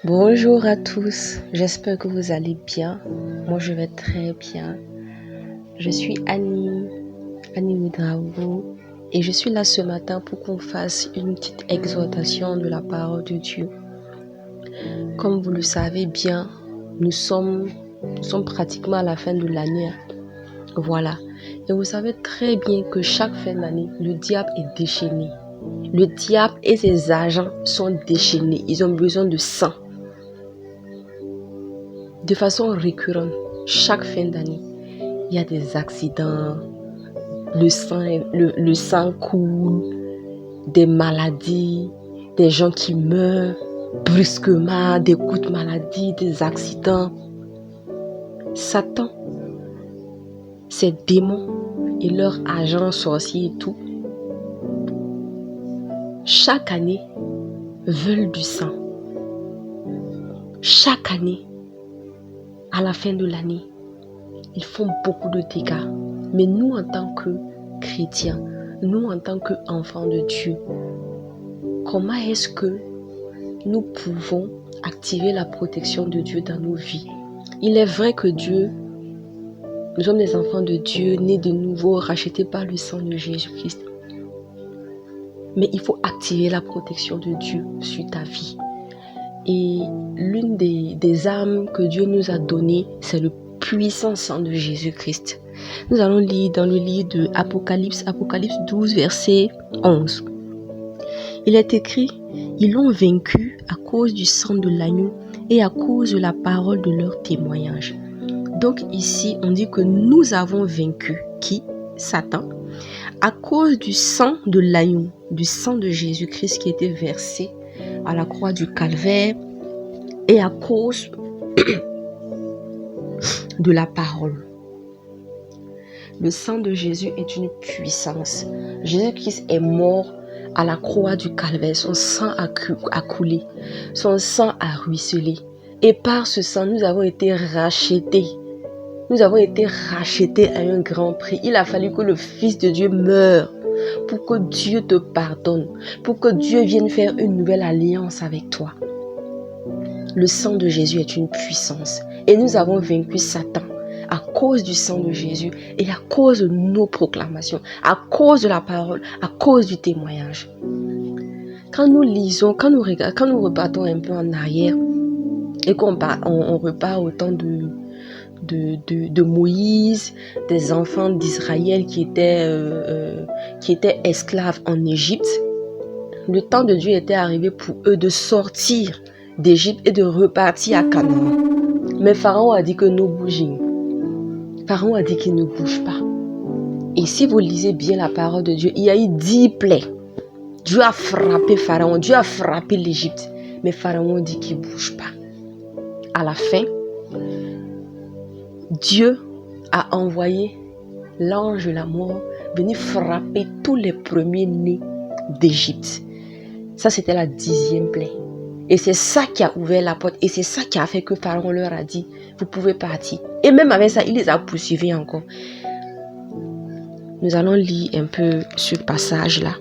Bonjour à tous, j'espère que vous allez bien. Moi je vais très bien. Je suis Annie Ouedraogo et je suis là ce matin pour qu'on fasse une petite exhortation de la parole de Dieu. Comme vous le savez bien, nous sommes pratiquement à la fin de l'année. Voilà. Et vous savez très bien que chaque fin d'année, le diable est déchaîné. Le diable et ses agents sont déchaînés. Ils ont besoin de sang. De façon récurrente, chaque fin d'année, il y a des accidents, le sang coule, des maladies, des gens qui meurent brusquement, des coups de maladie, des accidents. Satan, ses démons et leurs agents sorciers et tout, chaque année, veulent du sang. Chaque année, à la fin de l'année, ils font beaucoup de dégâts. Mais nous, en tant que chrétiens, nous, en tant qu'enfants de Dieu, comment est-ce que nous pouvons activer la protection de Dieu dans nos vies? Il est vrai que nous sommes des enfants de Dieu, nés de nouveau, rachetés par le sang de Jésus-Christ. Mais il faut activer la protection de Dieu sur ta vie. Et l'une des armes que Dieu nous a données, c'est le puissant sang de Jésus-Christ. Nous allons lire dans le livre de Apocalypse 12, verset 11. Il est écrit, ils l'ont vaincu à cause du sang de l'agneau et à cause de la parole de leur témoignage. Donc ici, on dit que nous avons vaincu qui? Satan, à cause du sang de l'agneau, du sang de Jésus-Christ qui était versé à la croix du Calvaire et à cause de la parole. Le sang de Jésus est une puissance. Jésus-Christ est mort à la croix du Calvaire. Son sang a coulé. Son sang a ruisselé. Et par ce sang, nous avons été rachetés. Nous avons été rachetés à un grand prix. Il a fallu que le Fils de Dieu meure pour que Dieu te pardonne, pour que Dieu vienne faire une nouvelle alliance avec toi. Le sang de Jésus est une puissance. Et nous avons vaincu Satan à cause du sang de Jésus et à cause de nos proclamations, à cause de la parole, à cause du témoignage. Quand nous lisons, quand nous repartons un peu en arrière et qu'on repart au temps de Moïse, des enfants d'Israël qui étaient esclaves en Égypte, le temps de Dieu était arrivé pour eux de sortir d'Égypte et de repartir à Canaan. Mais Pharaon a dit que nous bougions. Pharaon a dit qu'il ne bouge pas. Et si vous lisez bien la parole de Dieu, il y a eu 10 plaies. Dieu a frappé Pharaon, Dieu a frappé l'Égypte. Mais Pharaon dit qu'il ne bouge pas. À la fin, Dieu a envoyé l'ange de la mort venir frapper tous les premiers-nés d'Égypte. Ça, c'était la 10e plaie. Et c'est ça qui a ouvert la porte. Et c'est ça qui a fait que Pharaon leur a dit, vous pouvez partir. Et même avec ça, il les a poursuivis encore. Nous allons lire un peu ce passage-là.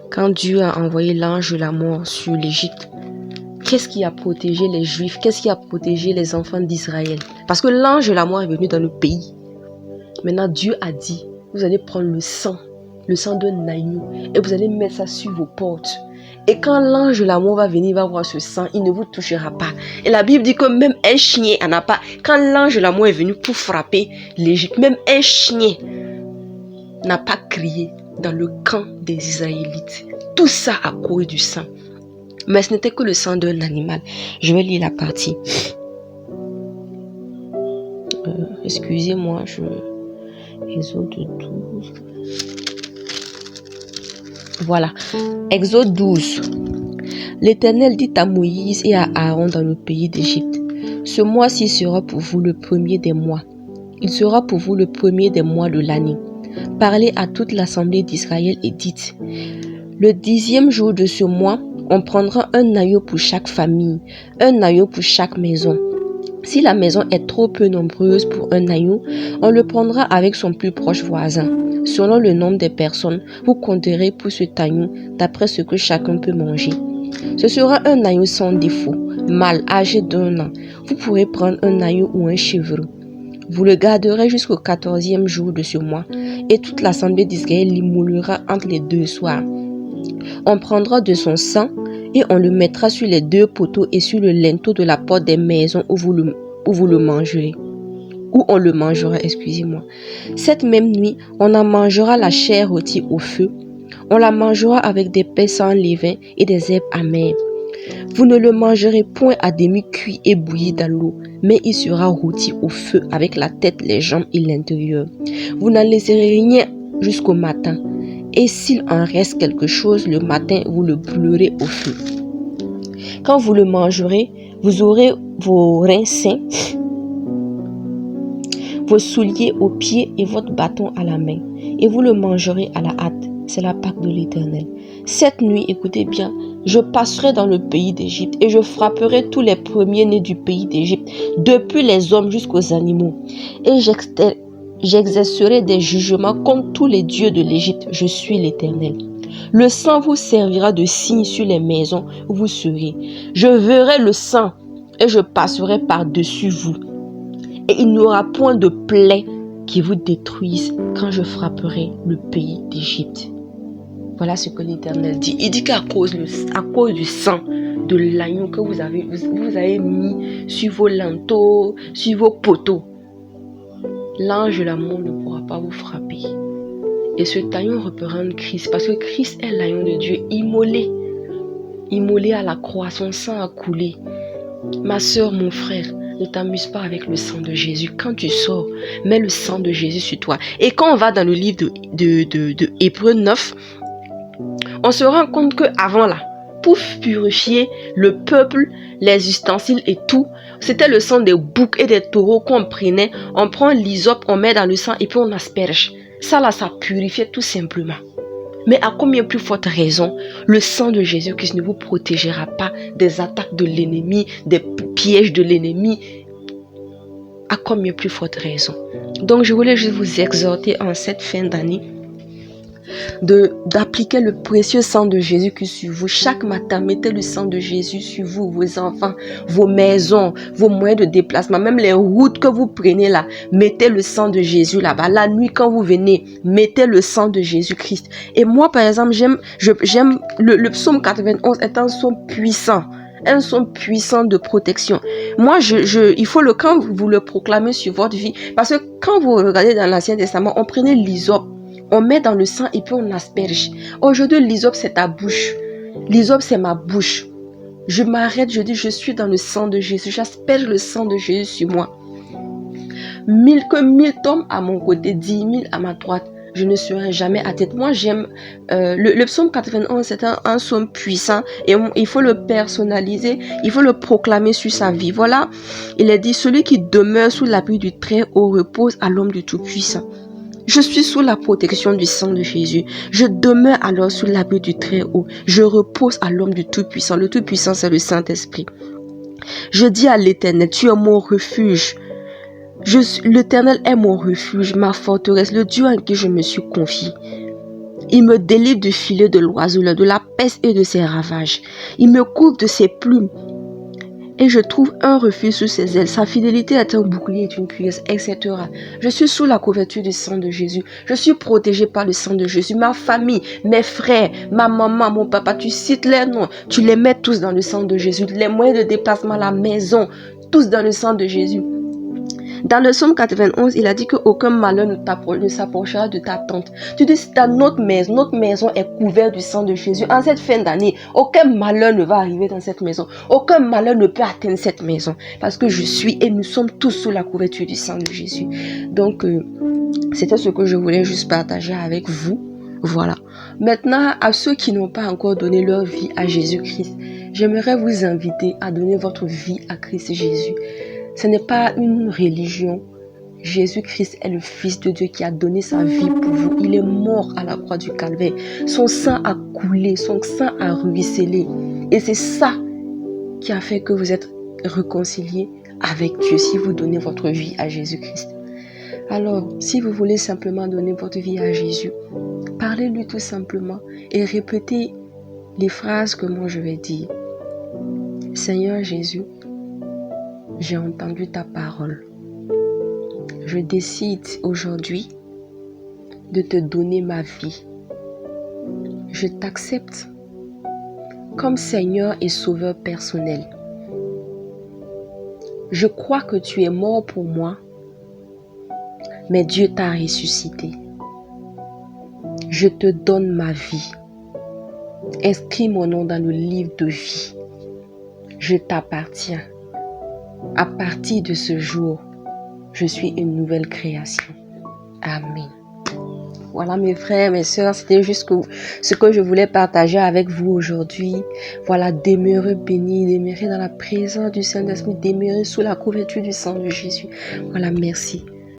Quand Dieu a envoyé l'ange de la mort sur l'Égypte, qu'est-ce qui a protégé les Juifs? Qu'est-ce qui a protégé les enfants d'Israël? Parce que l'ange de la mort est venu dans le pays. Maintenant, Dieu a dit, vous allez prendre le sang d'un agneau, et vous allez mettre ça sur vos portes. Et quand l'ange de la mort va venir, va voir ce sang, il ne vous touchera pas. Et la Bible dit que même un chien n'a pas. Quand l'ange de la mort est venu pour frapper l'Égypte, même un chien n'a pas crié dans le camp des Israélites. Tout ça à cause du sang. Mais ce n'était que le sang d'un animal. Je vais lire la partie. Excusez-moi, Exode 12. Voilà. Exode 12. L'Éternel dit à Moïse et à Aaron dans le pays d'Égypte, ce mois-ci sera pour vous le premier des mois. Il sera pour vous le premier des mois de l'année. Parlez à toute l'assemblée d'Israël et dites, le 10e jour de ce mois, on prendra un agneau pour chaque famille, un agneau pour chaque maison. Si la maison est trop peu nombreuse pour un agneau, on le prendra avec son plus proche voisin. Selon le nombre des personnes, vous compterez pour cet agneau d'après ce que chacun peut manger. Ce sera un agneau sans défaut, mâle, âgé d'1 an. Vous pourrez prendre un agneau ou un chèvreau. Vous le garderez jusqu'au 14e jour de ce mois, et toute l'assemblée d'Israël l'immolera entre les 2 soirs. On prendra de son sang et on le mettra sur les 2 poteaux et sur le linteau de la porte des maisons où vous le mangerez. Où on le mangera, excusez-moi. Cette même nuit, on en mangera la chair rôtie au feu. On la mangera avec des pains sans levain et des herbes amères. Vous ne le mangerez point à demi cuit et bouilli dans l'eau, mais il sera rôti au feu avec la tête, les jambes et l'intérieur. Vous n'en laisserez rien jusqu'au matin. Et s'il en reste quelque chose le matin, vous le brûlerez au feu. Quand vous le mangerez, vous aurez vos reins sains, vos souliers aux pieds et votre bâton à la main. Et vous le mangerez à la hâte. C'est la Pâque de l'Éternel. Cette nuit, écoutez bien, je passerai dans le pays d'Égypte et je frapperai tous les premiers-nés du pays d'Égypte, depuis les hommes jusqu'aux animaux. Et j'exercerai des jugements contre tous les dieux de l'Égypte. Je suis l'Éternel. Le sang vous servira de signe sur les maisons où vous serez. Je verrai le sang et je passerai par-dessus vous. Et il n'y aura point de plaie qui vous détruise quand je frapperai le pays d'Égypte. Voilà ce que l'Éternel dit. Il dit qu'à cause du sang de l'agneau que vous avez mis sur vos linteaux, sur vos poteaux, l'ange de la mort ne pourra pas vous frapper. Et ce agneau représente Christ, parce que Christ est l'agneau de Dieu immolé à la croix, son sang a coulé. Ma soeur, mon frère, ne t'amuse pas avec le sang de Jésus. Quand tu sors, mets le sang de Jésus sur toi. Et quand on va dans le livre de Hébreux 9, on se rend compte qu'avant là, pour purifier le peuple, les ustensiles et tout, c'était le sang des boucs et des taureaux qu'on prenait. On prend l'hysope, on met dans le sang et puis on asperge. Ça là, ça purifiait tout simplement. Mais à combien plus forte raison, le sang de Jésus-Christ ne vous protégera pas des attaques de l'ennemi, des pièges de l'ennemi. À combien plus forte raison. Donc je voulais juste vous exhorter en cette fin d'année d'appliquer le précieux sang de Jésus-Christ sur vous. Chaque matin, mettez le sang de Jésus sur vous, vos enfants, vos maisons, vos moyens de déplacement, même les routes que vous prenez là, mettez le sang de Jésus là-bas. La nuit quand vous venez, mettez le sang de Jésus-Christ. Et moi par exemple, j'aime le psaume 91 est un psaume puissant. Un son puissant de protection. Moi, il faut quand vous le proclamez sur votre vie, parce que quand vous regardez dans l'Ancien Testament, on prenait l'hysope, on met dans le sang et puis on asperge. Aujourd'hui, l'hysope, c'est ta bouche. L'hysope, c'est ma bouche. Je m'arrête, je dis, je suis dans le sang de Jésus. J'asperge le sang de Jésus sur moi. 1000 tombent à mon côté, 10 000 à ma droite. Je ne serai jamais à tête. Moi, j'aime le psaume 91, c'est un psaume puissant et il faut le personnaliser, il faut le proclamer sur sa vie. Voilà, il est dit, celui qui demeure sous l'abri du Très-Haut repose à l'homme du Tout-Puissant. Je suis sous la protection du sang de Jésus. Je demeure alors sous l'abri du Très-Haut. Je repose à l'homme du Tout-Puissant. Le Tout-Puissant, c'est le Saint-Esprit. Je dis à l'Éternel, tu es mon refuge. L'Éternel est mon refuge, ma forteresse, le Dieu en qui je me suis confié. Il me délivre du filet de l'oiseau, de la peste et de ses ravages. Il me couvre de ses plumes et je trouve un refuge sous ses ailes. Sa fidélité est un bouclier et une cuirasse, etc. Je suis sous la couverture du sang de Jésus. Je suis protégée par le sang de Jésus. Ma famille, mes frères, ma maman, mon papa, tu cites les noms, tu les mets tous dans le sang de Jésus. Les moyens de déplacement, la maison, tous dans le sang de Jésus. Dans le psaume 91, il a dit qu'aucun malheur ne s'approchera de ta tente. Tu dis, dans notre maison est couverte du sang de Jésus. En cette fin d'année, aucun malheur ne va arriver dans cette maison. Aucun malheur ne peut atteindre cette maison. Parce que je suis et nous sommes tous sous la couverture du sang de Jésus. Donc, c'était ce que je voulais juste partager avec vous. Voilà. Maintenant, à ceux qui n'ont pas encore donné leur vie à Jésus-Christ, j'aimerais vous inviter à donner votre vie à Christ Jésus. Ce n'est pas une religion. Jésus-Christ est le Fils de Dieu qui a donné sa vie pour vous. Il est mort à la croix du Calvaire. Son sang a coulé, son sang a ruisselé. Et c'est ça qui a fait que vous êtes réconciliés avec Dieu si vous donnez votre vie à Jésus-Christ. Alors, si vous voulez simplement donner votre vie à Jésus, parlez-lui tout simplement et répétez les phrases que moi je vais dire. Seigneur Jésus, j'ai entendu ta parole. Je décide aujourd'hui de te donner ma vie. Je t'accepte comme Seigneur et Sauveur personnel. Je crois que tu es mort pour moi, mais Dieu t'a ressuscité. Je te donne ma vie. Inscris mon nom dans le livre de vie. Je t'appartiens. À partir de ce jour, je suis une nouvelle création. Amen. Voilà mes frères, mes sœurs, c'était juste ce que je voulais partager avec vous aujourd'hui. Voilà, demeurez bénis, demeurez dans la présence du Saint-Esprit, demeurez sous la couverture du sang de Jésus. Voilà, merci.